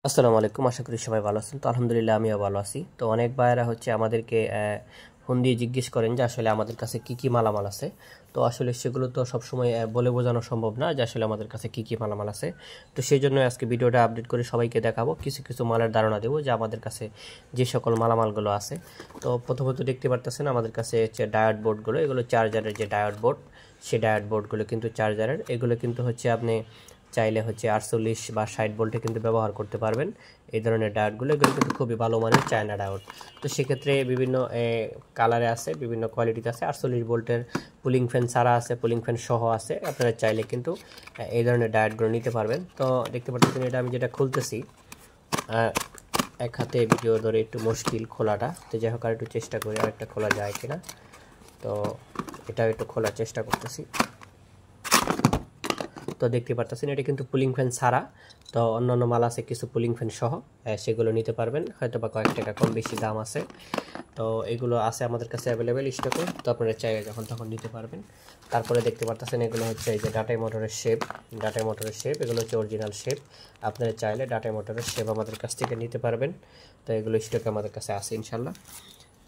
আসসালামু আলাইকুম। আশা করি সবাই ভালো আছেন। তো আলহামদুলিল্লাহ আমিও ভালো আছি। তো অনেক ভাইয়েরা আমাদেরকে ফোন দিয়ে জিজ্ঞেস করেন যে আসলে আমাদের কাছে কি কি মালামাল আছে। তো আসলে সেগুলো তো সবসময় বলে বোঝানো সম্ভব না যে আসলে আমাদের কাছে কি কি মালামাল আছে। তো সেই জন্য আজকে ভিডিওটা আপডেট করে সবাইকে দেখাবো, কিছু কিছু মালের ধারণা দেবো যে আমাদের কাছে যে সকল মালামালগুলো আছে। তো প্রথমত দেখতে পারতেছেন আমাদের কাছে হচ্ছে ডায়োড বোর্ডগুলো, এগুলো চার্জারের যে ডায়োড বোর্ড, সেই ডায়োড বোর্ডগুলো কিন্তু চার্জারের। এগুলো কিন্তু আপনি চাইলে 48 বা 60 ভোল্টে কিন্তু ব্যবহার করতে পারবেন। এই ধরনের ডায়োডগুলো, এগুলো কিন্তু খুবই ভালো মানের চায়না ডায়োড। তো সেক্ষেত্রে বিভিন্ন কালারে আছে, বিভিন্ন কোয়ালিটিতে আছে। 48 ভোল্টের পুলিং ফ্যান ছাড়া আছে, পুলিং ফ্যান সহ আছে। আপনারা চাইলে কিন্তু এই ধরনের ডায়োডগুলো নিতে পারবেন। তো দেখতে পাচ্ছেন এটা আমি যেটা খুলতেছি, এক হাতে ভিডিও ধরে একটু মুশকিল খোলাটা। তো যাই হোক আর একটু চেষ্টা করি আরেকটা খোলা যায় কিনা। তো এটাও একটু খোলার চেষ্টা করতেছি। তো দেখতে পারতেছেন এটা কিন্তু পুলিং ফ্যান ছাড়া। তো অন্যান্য মাল আছে কিছু পুলিং ফ্যান সহ, সেগুলো নিতে পারবেন, হয়তো বা কয়েক টাকা কম বেশি দাম আছে। তো এগুলো আছে আমাদের কাছে অ্যাভেলেবেল স্টকে। তো আপনারা চাইলে যখন তখন নিতে পারবেন। তারপরে দেখতে পারতেছেন এগুলো এই যে ডাটাই মোটরের শেপ, ডাটাই মোটরের শেপ, এগুলো অরিজিনাল শেপ। আপনারা চাইলে ডাটাই মোটরের শেপ আমাদের কাছ থেকে নিতে পারবেন। তো এগুলো স্টকে আমাদের কাছে আছে ইনশাল্লাহ।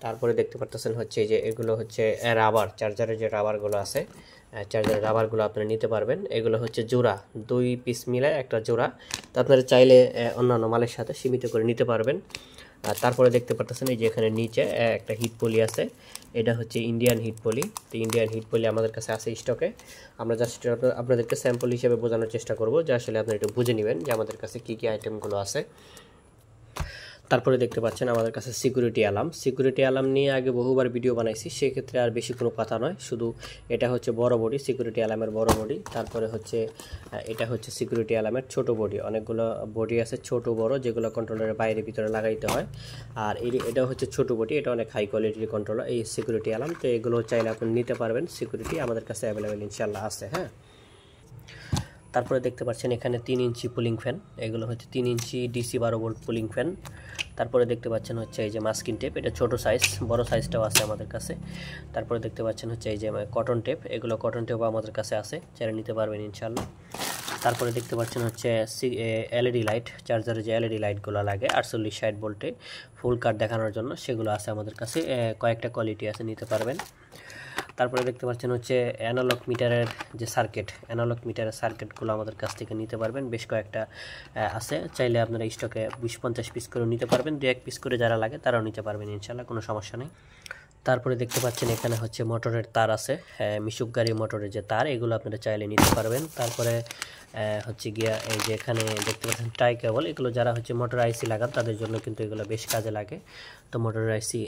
তারপরে দেখতে পারতেছেন এই যে এগুলো রাবার, চার্জারের যে রাবারগুলো আছে, চার্জারের রাবারগুলো আপনারা নিতে পারবেন। এগুলো জোড়া, 2 পিস মিলায় একটা জোড়া। তো আপনারা চাইলে অন্যান্য মালের সাথে সীমিত করে নিতে পারবেন। আর তারপরে দেখতে পারতেছেন এই যে এখানে নিচে একটা হিট পলি আছে, এটা ইন্ডিয়ান হিট পলি। তো ইন্ডিয়ান হিট পলি আমাদের কাছে আছে স্টকে। আমরা জাস্ট আপনাদেরকে স্যাম্পল হিসেবে বোঝানোর চেষ্টা করব যে আসলে আপনারা একটু বুঝে নেবেন যে আমাদের কাছে কী কী আইটেমগুলো আছে। তারপরে দেখতে পাচ্ছেন আমাদের কাছে সিকিউরিটি অ্যালার্ম। সিকিউরিটি অ্যালার্ম নিয়ে আগে বহুবার ভিডিও বানাইছি, সেক্ষেত্রে আর বেশি কোনো কথা নয়। শুধু এটা বড় বডি, সিকিউরিটি অ্যালার্মের বড় বডি। তারপরে এটা সিকিউরিটি অ্যালার্মের ছোট বডি। অনেকগুলো বডি আছে ছোট বড়, যেগুলো কন্ট্রোলারের বাইরে ভিতরে লাগাইতে হয়। আর এটা ছোট বডি, এটা অনেক হাই কোয়ালিটির কন্ট্রোলার এই সিকিউরিটি অ্যালার্ম। তো এগুলো চাইলে আপনি নিতে পারবেন। সিকিউরিটি আমাদের কাছে অ্যাভেলেবেল ইনশাল্লাহ আছে। হ্যাঁ, তারপরে দেখতে পাচ্ছেন এখানে 3 ইঞ্চি পুলিং ফ্যান, এগুলো 3 inch DC 12 volt pulling fan. তারপরে দেখতে পাচ্ছেন এই যে মাস্কিং টেপ, এটা ছোট সাইজ, বড় সাইজটাও আছে আমাদের কাছে। তারপরে দেখতে পাচ্ছেন এই যে কটন টেপ, এগুলো কটন টেপও আমাদের কাছে আছে, চাইলে নিতে পারবেন ইনশাল্লাহ। তারপরে দেখতে পাচ্ছেন এলইডি লাইট, চার্জারে যে এলইডি লাইটগুলো লাগে 48-60 ভোল্টে ফুল কাট দেখানোর জন্য, সেগুলো আছে আমাদের কাছে। কয়েকটা কোয়ালিটি আছে, নিতে পারবেন। তারপরে দেখতে পাচ্ছেন অ্যানালগ মিটারের যে সার্কিট, অ্যানালগ মিটারের সার্কিটগুলো আমাদের কাছ থেকে নিতে পারবেন। বেশ কয়েকটা আছে, চাইলে আপনারা স্টকে 20-50 পিস করে নিতে পারবেন। 2-1 পিস করে যারা লাগে তারাও নিতে পারবেন ইনশাল্লাহ, কোনো সমস্যা নেই। তারপরে দেখতে পাচ্ছেন এখানে মোটরের তার আছে, মিশুক গাড়ি মোটরের যে তার, এগুলো আপনারা চাইলে নিতে পারবেন। তারপরে গিয়া এই যে এখানে দেখতে পাচ্ছেন টাই কেবল, এগুলো যারা মোটর আইসি লাগান তাদের জন্য কিন্তু এগুলো বেশ কাজে লাগে। তো মোটরের আইসি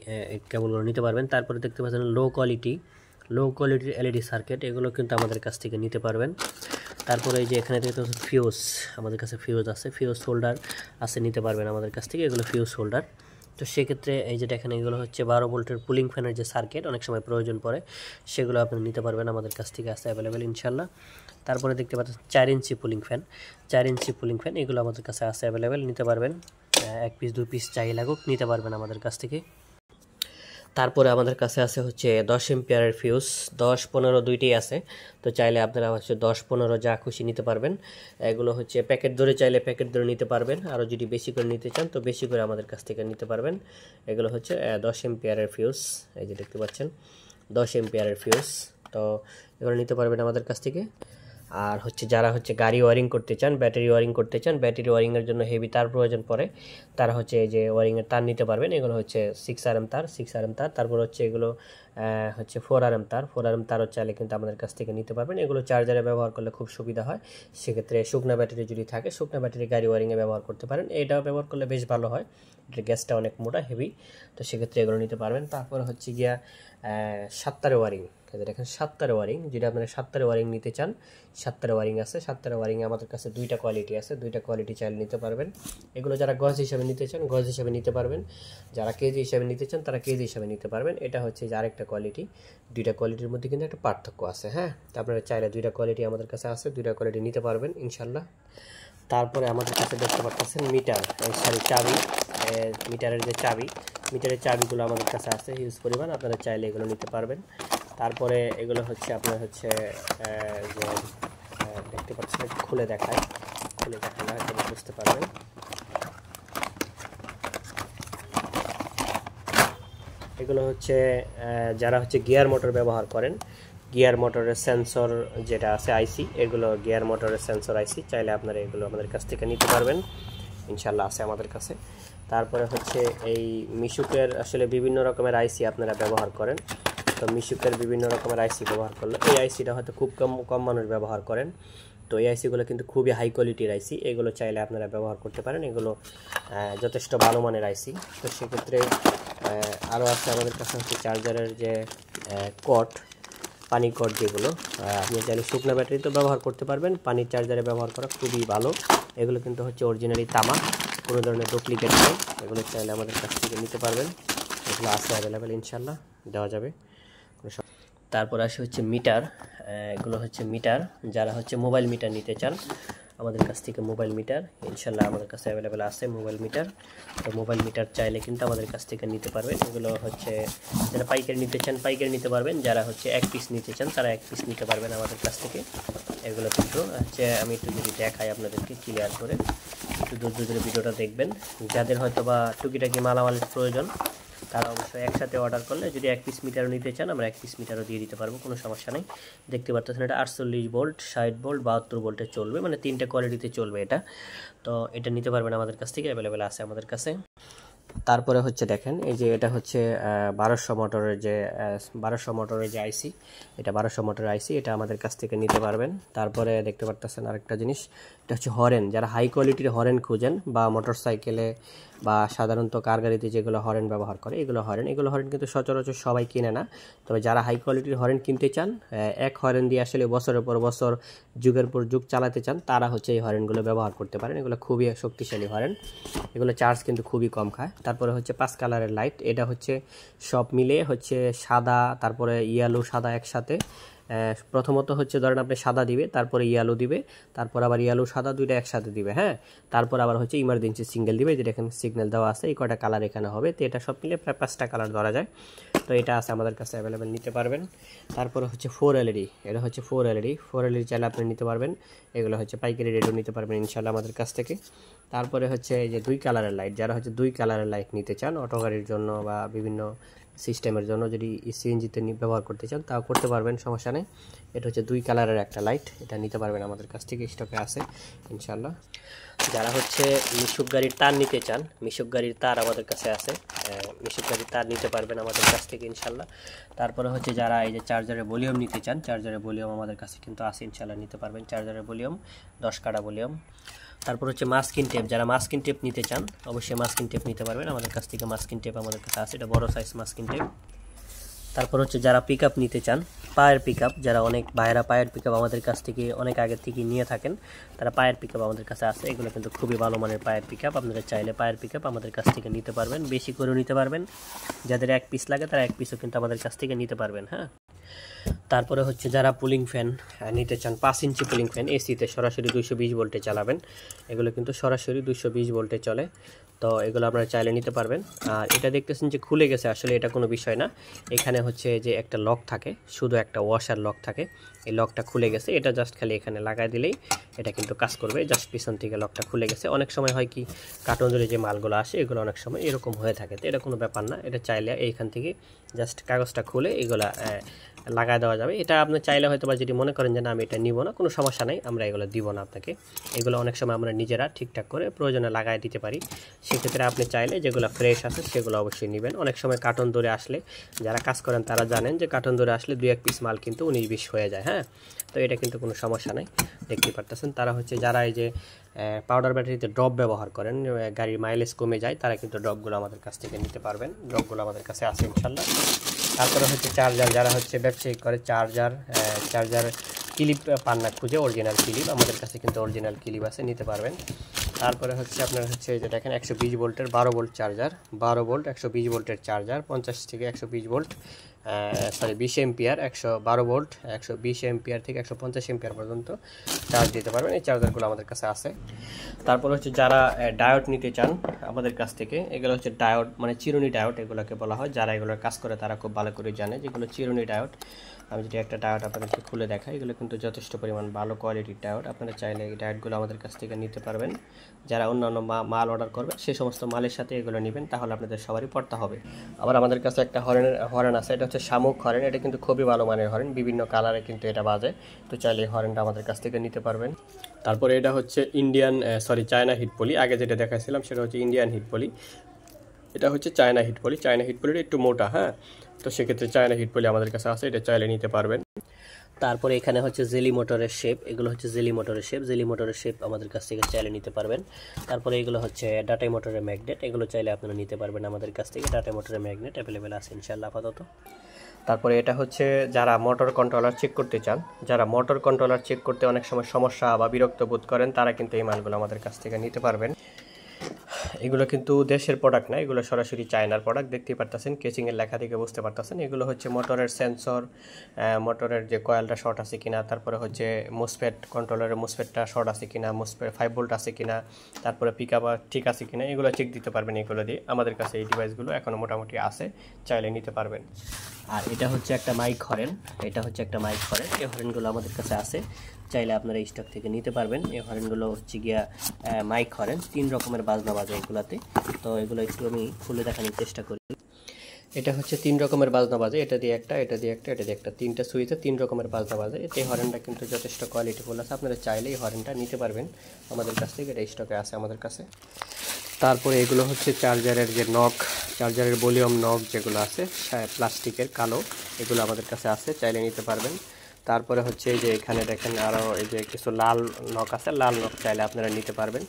কেবলগুলো নিতে পারবেন। তারপরে দেখতে পাচ্ছেন লো কোয়ালিটির এলইডি সার্কিট, এগুলো কিন্তু আমাদের কাছ থেকে নিতে পারবেন। তারপরে এই যে এখানে দেখতে পাচ্ছেন ফিউজ, আমাদের কাছে ফিউজ আছে, ফিউজ হোল্ডার আছে, নিতে পারবেন আমাদের কাছ থেকে, এগুলো ফিউজ হোল্ডার। তো সেক্ষেত্রে এই যেটা এখানে এগুলো 12 ভোল্টের পুলিং ফ্যানের যে সার্কিট অনেক সময় প্রয়োজন পড়ে, সেগুলো আপনি নিতে পারবেন, আমাদের কাছ থেকে আছে অ্যাভেলেবেল ইনশাল্লাহ। তারপরে দেখতে পাচ্ছেন 4 ইঞ্চি পুলিং ফ্যান, এগুলো আমাদের কাছে আছে অ্যাভেলেবেল, নিতে পারবেন। 1 পিস 2 পিস চাই লাগুক নিতে পারবেন আমাদের কাছ থেকে। তারপরে আমাদের কাছে আছে 10 এম্পিয়ারের ফিউজ, 10-15 দুইটাই আছে। তো চাইলে আপনারা 10-15 যা খুশি নিতে পারবেন। এগুলো প্যাকেট ধরে চাইলে প্যাকেট ধরে নিতে পারবেন, আরও যদি বেশি করে নিতে চান তো বেশি করে আমাদের কাছ থেকে নিতে পারবেন। এগুলো 10 এম্পিয়ারের ফিউজ, এই যে দেখতে পাচ্ছেন 10 এম্পিয়ারের ফিউজ। তো এগুলো নিতে পারবেন আমাদের কাছ থেকে। আর যারা গাড়ি ওয়ারিং করতে চান, ব্যাটারি ওয়ারিং করতে চান, ব্যাটারি ওয়ারিংয়ের জন্য হেভি তার প্রয়োজন পড়ে, তারা এই যে ওয়ারিংয়ের তার নিতে পারবেন। এগুলো 6RM তার, 6RM তার। তারপর এগুলো 4RM তার, 4RM তারও চাইলে কিন্তু আমাদের কাছ থেকে নিতে পারবেন। এগুলো চার্জারে ব্যবহার করলে খুব সুবিধা হয়। সেক্ষেত্রে শুকনা ব্যাটারি যদি থাকে, শুকনা ব্যাটারি গাড়ি ওয়ারিংয়ে ব্যবহার করতে পারেন, এটাও ব্যবহার করলে বেশ ভালো হয়। এটার গ্যাসটা অনেক মোটা, হেভি। তো সেক্ষেত্রে এগুলো নিতে পারবেন। তারপর গিয়া 7 তারের ওয়ারিং, দেখেন 7 তারের ওয়ারিং, যদি আপনারা 7 তারের ওয়ারিং নিতে চান, 7 তারের ওয়ারিং আছে। 7 তারের ওয়ারিংয়ে আমাদের কাছে 2টা কোয়ালিটি আছে, 2টা কোয়ালিটি চাইলে নিতে পারবেন। এগুলো যারা গজ হিসাবে নিতে চান গজ হিসাবে নিতে পারবেন, যারা কেজি হিসাবে নিতে চান তারা কেজি হিসাবে নিতে পারবেন। এটা যে আরেকটা কোয়ালিটি, 2টা কোয়ালিটির মধ্যে কিন্তু একটা পার্থক্য আছে। হ্যাঁ, তো আপনারা চাইলে 2টা কোয়ালিটি আমাদের কাছে আছে, 2টা কোয়ালিটি নিতে পারবেন ইনশাল্লাহ। তারপরে আমাদের কাছে দেখতে পাচ্ছেন মিটার, চাবি, মিটারের চাবিগুলো আমাদের কাছে আছে হিউজ পরিমাণ, আপনারা চাইলে এগুলো নিতে পারবেন। তারপরে এগুলো আপনার যে দেখতে পাচ্ছেন, খুলে দেখালে হয়তো বুঝতে পারবেন। এগুলো হচ্ছে যারা হচ্ছে গিয়ার মোটর ব্যবহার করেন, গিয়ার মোটরের সেন্সর যেটা আছে আইসি, এগুলো গিয়ার মোটরের সেন্সর আইসি, চাইলে আপনারা এগুলো আমাদের কাছ থেকে নিতে পারবেন, ইনশাল্লাহ আছে আমাদের কাছে। তারপরে হচ্ছে এই মিশুকের আসলে বিভিন্ন রকমের আইসি আপনারা ব্যবহার করেন, তো মিশুকের বিভিন্ন রকমের আইসি ব্যবহার করলে এই আইসিটা হয়তো খুব কম মানুষ ব্যবহার করেন, তো এই আইসিগুলো কিন্তু খুবই হাই কোয়ালিটির আইসি, এগুলো চাইলে আপনারা ব্যবহার করতে পারেন, এগুলো যথেষ্ট ভালো মানের আইসি। তো সেক্ষেত্রে আরও আছে আমাদের কাছে হচ্ছে চার্জারের যে কট, পানি কট, যেগুলো আপনি চাইলে শুকনো ব্যাটারিতেও ব্যবহার করতে পারবেন, পানির চার্জারে ব্যবহার করা খুবই ভালো। এগুলো কিন্তু হচ্ছে অরিজিনালি তামা, কোনো ধরনের ডুপ্লিকেট নেই, এগুলো চাইলে আমাদের কাছ থেকে নিতে পারবেন, এগুলো আছে অ্যাভেলেবেল, ইনশাল্লাহ দেওয়া যাবে। তারপর আসে হচ্ছে মিটার, এগুলো হচ্ছে মিটার, যারা হচ্ছে মোবাইল মিটার নিতে চান আমাদের কাছ থেকে মোবাইল মিটার ইনশাল্লাহ আমাদের কাছে অ্যাভেলেবেল আছে মোবাইল মিটার। তো মোবাইল মিটার চাইলে কিন্তু আমাদের কাছ থেকে নিতে পারবেন, এগুলো হচ্ছে যারা পাইকারি নিতে চান পাইকারি নিতে পারবেন, যারা হচ্ছে এক পিস নিতে চান তারা এক পিস নিতে পারবেন আমাদের কাছ থেকে। এগুলো কিন্তু হচ্ছে আমি একটু যদি দেখাই আপনাদেরকে ক্লিয়ার করে, একটু ধৈর্য ধরে ভিডিওটা দেখবেন। যাদের হয়তো বা টুকিটাকি মালামালের প্রয়োজন তারা অবশ্যই একসাথে অর্ডার করলে, যদি এক পিস মিটারও নিতে চান আমরা এক পিস মিটারও দিয়ে দিতে পারবো, কোনো সমস্যা নেই। দেখতে পাচ্ছেন এটা 48 ভোল্ট, 60 ভোল্ট, 72 ভোল্টে চলবে, মানে 3টে কোয়ালিটিতে চলবে এটা। তো এটা নিতে পারবেন আমাদের কাছ থেকে, অ্যাভেলেবেল আছে আমাদের কাছে। তারপরে হচ্ছে দেখেন এই যে এটা হচ্ছে 1200 মোটরের যে আইসি, এটা 1200 মোটরের আইসি, এটা আমাদের কাছ থেকে নিতে পারবেন। তারপরে দেখতে পাচ্ছেন আরেকটা জিনিস, এটা হচ্ছে হরেন, যারা হাই কোয়ালিটির হরেন খুঁজেন বা মোটরসাইকেলে বা সাধারণত কার গাড়িতে যেগুলো হরেন ব্যবহার করে, এগুলো হরেন কিন্তু সচরাচর সবাই কিনে না। তবে যারা হাই কোয়ালিটির হরেন কিনতে চান, এক হরেন দিয়ে আসলে বছরের পর বছর যুগের পর যুগ চালাতে চান, তারা হচ্ছে এই হরেনগুলো ব্যবহার করতে পারেন, এগুলো খুবই শক্তিশালী হরেন, এগুলো চার্জ কিন্তু খুবই কম খায়। তারপরে হচ্ছে 5 কালারের লাইট, এটা হচ্ছে সব মিলে হচ্ছে সাদা, তারপরে ইয়েলো সাদা একসাথে। প্রথমত হচ্ছে ধরেন আপনি সাদা দিবে, তারপরে ইয়েলো দিবে, তারপর আবার ইয়েলো সাদা দুইটা একসাথে দিবে, হ্যাঁ। তারপর আবার হচ্ছে ইমার্জেন্সি সিঙ্গেল দিবে, যেটা এখানে সিগন্যাল দেওয়া আছে, এই কয়টা কালার এখানে হবে। তো এটা সব মিলে প্রায় 5টা কালার ধরা যায়। তো এটা আছে আমাদের কাছে অ্যাভেলেবেল, নিতে পারবেন। তারপরে হচ্ছে 4 LED, এটা হচ্ছে 4 LED চাইলে আপনি নিতে পারবেন, এগুলো হচ্ছে পাইকারি রেটও নিতে পারবেন ইনশাল্লাহ আমাদের কাছ থেকে। তারপরে হচ্ছে এই যে 2 কালারের লাইট, যারা হচ্ছে 2 কালারের লাইট নিতে চান অটো গাড়ির জন্য বা বিভিন্ন সিস্টেমের জন্য, যদি সিএনজিতে ব্যবহার করতে চান তাও করতে পারবেন, সমস্যা নেই। এটা হচ্ছে 2 কালারের একটা লাইট, এটা নিতে পারবেন আমাদের কাছ থেকে, স্টকে আছে ইনশাল্লাহ। যারা হচ্ছে মিশুক গাড়ির তার নিতে চান, মিশুক গাড়ির তার আমাদের কাছে আছে, মিশুক গাড়ির তার নিতে পারবেন আমাদের কাছ থেকে ইনশাল্লাহ। তারপরে হচ্ছে যারা এই যে চার্জারের ভলিউম নিতে চান, চার্জারের ভলিউম আমাদের কাছে কিন্তু আছে ইনশাল্লাহ, নিতে পারবেন চার্জারের ভলিউম 10 কাটা ভলিউম। তারপর হচ্ছে মাস্কিন টেপ, যারা মাস্কিন টেপ নিতে চান অবশ্যই মাস্কিন টেপ নিতে পারবেন আমাদের কাছ থেকে, মাস্কিন টেপ আমাদের কাছে আছে, এটা বড় সাইজ মাস্কিন টেপ। তারপর হচ্ছে যারা পিকআপ নিতে চান, পায়ের পিকআপ, যারা অনেক ভাইয়েরা পায়ের পিকআপ আমাদের কাছ থেকে অনেক আগে থেকে নিয়ে থাকেন, তারা পায়ের পিকআপ আমাদের কাছে আছে, এগুলো কিন্তু খুবই ভালো মানের পায়ের পিকআপ, আপনারা চাইলে পায়ের পিকআপ আমাদের কাছ থেকে নিতে পারবেন, বেশি করেও নিতে পারবেন, যাদের এক পিস লাগে তারা এক পিসও কিন্তু আমাদের কাছ থেকে নিতে পারবেন, হ্যাঁ। তারপরে হচ্ছে যারা পুলিং ফ্যান নিতে চান, 5 ইঞ্চি পুলিং ফ্যান, এসিতে সরাসরি 220 ভোল্টে চালাবেন, এগুলো কিন্তু সরাসরি 220 ভোল্টে চলে, তো এগুলো আপনারা চাইলে নিতে পারবেন। আর এটা দেখতেছেন যে খুলে গেছে, আসলে এটা কোনো বিষয় না, এখানে হচ্ছে যে একটা লক থাকে, শুধু একটা ওয়াশার লক থাকে, এই লকটা খুলে গেছে, এটা জাস্ট খালি এখানে লাগাই দিলেই এটা কিন্তু কাজ করবে, জাস্ট পিছন থেকে লকটা খুলে গেছে। অনেক সময় হয় কি কার্টন ধরে যে মালগুলো আসে এগুলো অনেক সময় এরকম হয়ে থাকে, তো এটা কোনো ব্যাপার না, এটা চাইলে এইখান থেকে জাস্ট কাগজটা খুলে এগুলা লাগাই দেওয়া যাবে। এটা আপনি চাইলে হয়তো বা যদি মনে করেন যে না আমি এটা নিব না, কোনো সমস্যা নেই, আমরা এগুলো দিব না আপনাকে, এগুলো অনেক সময় আমরা নিজেরা ঠিকঠাক করে প্রয়োজনে লাগাই দিতে পারি। সেক্ষেত্রে আপনি চাইলে যেগুলো ফ্রেশ আছে সেগুলো অবশ্যই নেবেন। অনেক সময় কার্টন ধরে আসলে যারা কাজ করেন তারা জানেন যে কার্টন ধরে আসলে 2-1 পিস মাল কিন্তু 19-20 হয়ে যায়, হ্যাঁ। তো এটা কিন্তু কোনো সমস্যা নেই, দেখতে পারতেছেন। তারা হচ্ছে যারা এই যে পাউডার ব্যাটারিতে ড্রপ ব্যবহার করেন, গাড়ির মাইলেজ কমে যায়, তারা কিন্তু ড্রপগুলো আমাদের কাছ থেকে নিতে পারবেন, ড্রপগুলো আমাদের কাছে আছে ইনশাল্লাহ। তারপরে হচ্ছে চার্জার, যারা হচ্ছে ব্যবসায়িক করে চার্জার ক্লিপ পান না খুঁজে, অরিজিনাল ক্লিপ আমাদের কাছে কিন্তু অরিজিনাল ক্লিপ আছে, নিতে পারবেন। তারপরে হচ্ছে আপনার হচ্ছে যে দেখেন 120 ভোল্টের 12 ভোল্ট চার্জার, 12 ভোল্ট 120 ভোল্টের চার্জার, 50 থেকে 120 volt sorry 20 ampere 112 volt 120 ampere থেকে 150 এম্পিয়ার পর্যন্ত চার্জ দিতে পারবেন। এই চার্জারগুলো আমাদের কাছে আছে। তারপর হচ্ছে যারা ডায়োড নিতে চান আমাদের কাছ থেকে, এগুলো হচ্ছে ডায়োড মানে চিরুনি ডায়োড এগুলোকে বলা হয়। যারা এগুলোর কাজ করে তারা খুব ভালো করে জানে যেগুলো চিরুনি ডায়োড। আমি যদি একটা ডায়োড আপনাদেরকে খুলে দেখাই, এগুলো কিন্তু যথেষ্ট পরিমাণ ভালো কোয়ালিটির ডায়োড। আপনারা চাইলে এই ডায়োডগুলো আমাদের কাছ থেকে নিতে পারবেন। যারা অন্যান্য মাল অর্ডার করবে সেই সমস্ত মালের সাথে এগুলো নেবেন, তাহলে আপনাদের সবারই পড়তে হবে। আবার আমাদের কাছে একটা হরেন আছে, এটা হচ্ছে শামুক হরেন। এটা কিন্তু খুবই ভালো মানের হরেন, বিভিন্ন কালারে কিন্তু এটা বাজে। তো চাইলে এই হরেনটা আমাদের কাছ থেকে নিতে পারবেন। তারপরে এটা হচ্ছে চায়না হিটপলি। আগে যেটা দেখাচ্ছিলাম সেটা হচ্ছে ইন্ডিয়ান হিটপলি, এটা হচ্ছে চায়না হিটপলি। চায়না হিটপলিটা একটু মোটা, হ্যাঁ, তো সেক্ষেত্রে চায়না হিটপলি আমাদের কাছে আছে, এটা চাইলে নিতে পারবেন। তারপরে এখানে হচ্ছে জেলি মোটরের শেপ, এগুলো হচ্ছে জেলি মোটরের শেপ আমাদের কাছ থেকে চাইলে নিতে পারবেন। তারপরে এগুলো হচ্ছে ডাটাই মোটরের ম্যাগনেট, এগুলো চাইলে আপনারা নিতে পারবেন আমাদের কাছ থেকে। ডাটাই মোটরের ম্যাগনেট অ্যাভেলেবেল আছে ইনশাআল্লাহ আপাতত। তারপরে এটা হচ্ছে যারা মোটর কন্ট্রোলার চেক করতে চান, যারা মোটর কন্ট্রোলার চেক করতে অনেক সময় সমস্যা বা বিরক্ত বোধ করেন, তারা কিন্তু এই মালগুলো আমাদের কাছ থেকে নিতে পারবেন। এগুলো কিন্তু দেশের প্রোডাক্ট না, এগুলো সরাসরি চায়নার প্রোডাক্ট। দেখতেই পারতেছেন, কেচিংয়ের লেখা থেকে বুঝতে পারতেছেন। এগুলো হচ্ছে মোটরের সেন্সর, মোটরের যে কয়েলটা শর্ট আছে কিনা, তারপরে হচ্ছে মোসফেট কন্ট্রোলারের মোসফেটটা শর্ট আছে কিনা, মোসফেট 5 ভোল্ট আছে কিনা, তারপরে পিকআপ ঠিক আছে কিনা, এগুলো চেক দিতে পারবেন। এগুলো দিয়ে আমাদের কাছে এই ডিভাইসগুলো এখনও মোটামুটি আছে, চাইলে নিতে পারবেন। আর এটা হচ্ছে একটা মাইক হরেন, এই হরেনগুলো আমাদের কাছে আছে, চাইলে আপনারা এই স্টক থেকে নিতে পারবেন। এই হরেনগুলো হচ্ছে গিয়া মাইক হরেন, 3 রকমের বাজনা বাজে এগুলাতে। তো এগুলো একটু আমি খুলে দেখানোর চেষ্টা করি। এটা হচ্ছে 3 রকমের বাজনা বাজে, এটা দিয়ে একটা, এটা দিয়ে একটা, এটা দিয়ে একটা, 3টা সুইচে 3 রকমের বাজনা বাজে। এই হরেনটা কিন্তু যথেষ্ট কোয়ালিটিফুল আছে, আপনারা চাইলে এই হরেনটা নিতে পারবেন আমাদের কাছ থেকে, এটা স্টকে আছে আমাদের কাছে। তারপরে এগুলো হচ্ছে চার্জারের যে নক, চার্জারের ভলিউম নক যেগুলো আছে প্লাস্টিকের কালো, এগুলো আমাদের কাছে আছে, চাইলে নিতে পারবেন। তারপরে হচ্ছে এই যে এখানে দেখেন আরও এই যে কিছু লাল নক আছে, লাল নক চাইলে আপনারা নিতে পারবেন।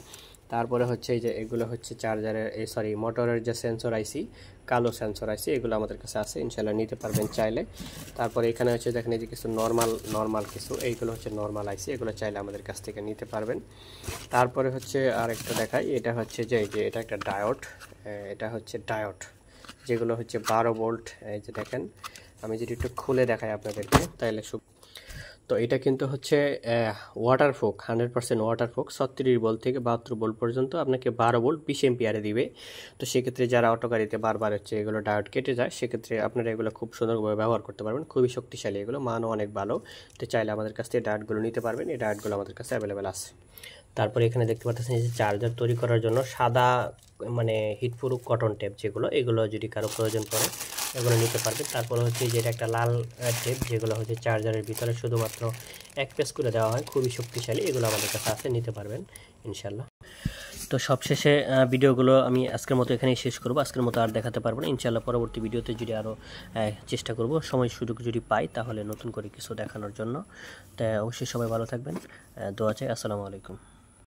তারপরে হচ্ছে এই যে এগুলো হচ্ছে চার্জারের মোটরের যে সেন্সর আইসি, কালো সেন্সর আইসি, এগুলো আমাদের কাছে আছে, ইনশাল্লাহ নিতে পারবেন চাইলে। তারপরে এখানে হচ্ছে দেখেন এই যে কিছু নর্মাল কিছু, এইগুলো হচ্ছে নর্মাল আইসি, এগুলো চাইলে আমাদের কাছ থেকে নিতে পারবেন। তারপরে হচ্ছে আরেকটা দেখাই, এটা হচ্ছে যে এটা একটা ডায়োড, এটা হচ্ছে ডায়োড যেগুলো হচ্ছে 12 ভোল্ট। এই যে দেখেন, আমি যদি একটু খুলে দেখাই আপনাদেরকে তাইলে তো এটা কিন্তু হচ্ছে ওয়াটারপ্রুফ, 100% ওয়াটারপ্রুফ। 36 ভোল্ট থেকে 72 ভোল্ট পর্যন্ত আপনাকে 12 ভোল্ট 20 এম্পিয়ারে দিবে। তো সেক্ষেত্রে যারা অটো গাড়িতে বারবার হচ্ছে এগুলো ডায়োড কেটে যায়, সেক্ষেত্রে আপনারা এগুলো খুব সুন্দরভাবে ব্যবহার করতে পারবেন, খুবই শক্তিশালী, এগুলো মানও অনেক ভালো। তো চাইলে আমাদের কাছ থেকে ডায়োডগুলো নিতে পারবেন, এই ডায়োডগুলো আমাদের কাছে অ্যাভেলেবেল আছে। তারপরে এখানে দেখতে পাচ্ছেন যে চার্জার তৈরি করার জন্য সাদা মানে হিটপ্রুফ কটন টেপ, এগুলো যদি কারো প্রয়োজন পড়ে এগুলো নিতে পারবে। তারপরে হচ্ছে যেটা একটা লাল টেপ, যেগুলো হচ্ছে চার্জারের ভিতরে শুধুমাত্র 1 পেজ করে দেওয়া হয়, খুবই শক্তিশালী, এগুলো আমাদের কাছে আছে, নিতে পারবেন ইনশাল্লাহ। তো সবশেষে ভিডিওগুলো আমি আজকের মতো এখানেই শেষ করব, আজকের মতো আর দেখাতে পারবো না ইনশাল্লাহ। পরবর্তী ভিডিওতে যদি আরও চেষ্টা করব, সময় সুযোগ যদি পাই তাহলে নতুন করে কিছু দেখানোর জন্য। তাই অবশ্যই সবাই ভালো থাকবেন, দোয়া চাই। আসসালামু আলাইকুম।